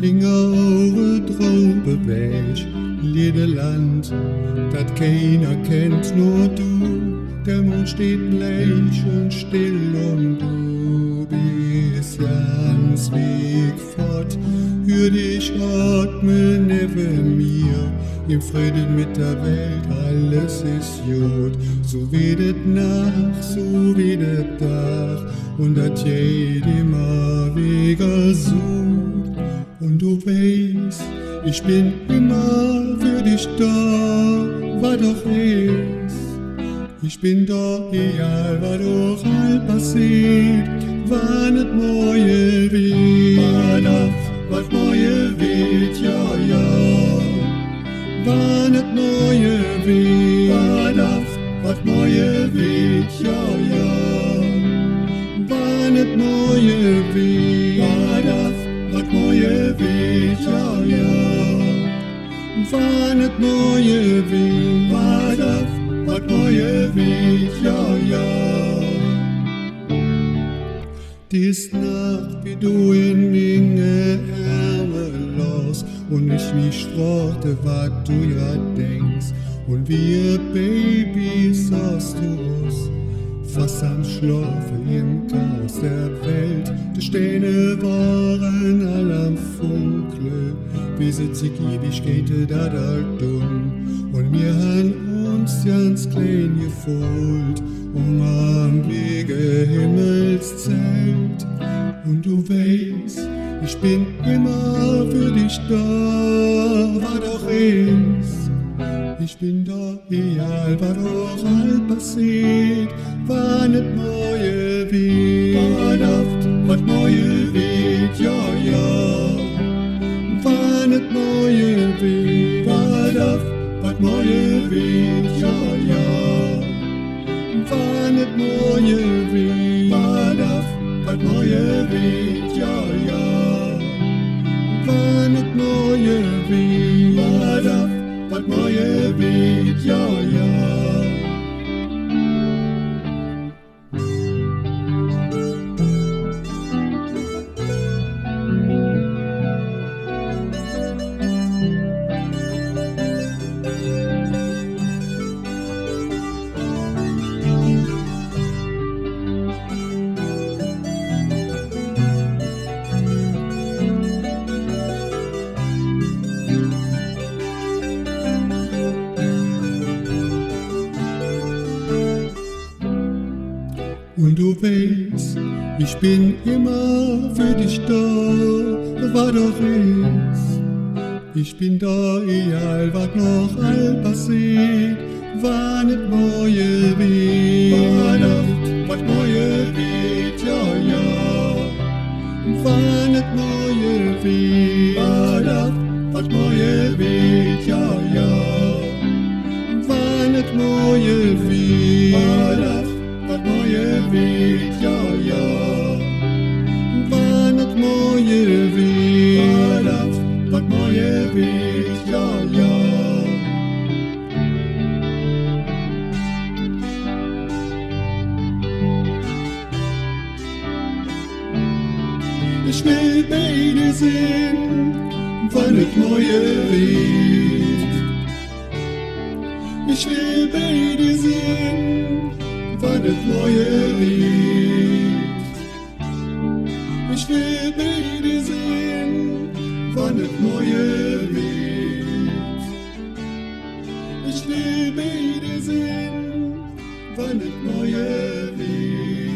Linge Traube weg, jede Land, dat keiner kennt, nur du. Der Mond steht bleich und still und du bist ganz Weg fort. Hör dich atmen neben mir, im Frieden mit der Welt, alles ist gut. So wedet Nacht, so wedet Tag, und dat jed immer Wege sucht. Und du weißt, ich bin immer für dich da, was doch ist. Ich bin da, egal was doch halt passiert, wann et Neue wird. Was Neue wird, ja, ja. Wann et Neue wird. Was Neue wird, ja, ja. Wann et Neue wird. Was Neue wird, ja, ja. Wann et Neue wird. Was Neue wird, ja, ja. Dies Nacht, wie du in meine Arme los und ich mich fragte, was du ja denkst. Und wir Babys sahst du uns, fast am Schlafen im Chaos der Welt. Die Sterne waren all am Funkeln, wie sitzig Ewigkeit da dumm. Und wir han uns ganz klein gefühlt, am Wege Himmelszelt. Und du weißt, ich bin immer für dich da, was doch ist. Ich bin da, egal was doch halt passiert, wann et Neue wird. Was Neue wird, ja, ja. Wann et Neue wird. Was Neue wird, ja, ja. Wann et Neue wird. Was Neue wird, ja, ja. Wann et Neue wird. Was Neue wird, ja, ja. Und du weißt, ich bin immer für dich da, was doch ist. Ich bin da, egal was noch all passiert, wann et Neue wird. Was Neue wird, ja, ja. Wann et Neue wird. Was Neue wird, ja, ja. Wann et Neue wird. Was Neue wird, ja, ja. Wann et Neue wird. Was Neue wird, ja, ja. Ich will bei dir sein, wann et Neue wird. Ich will bei dir sein, wann et Neue wird. Ich will bei dir sein, wann et Neue wird. Ich will bei dir sein, wann et Neue wird.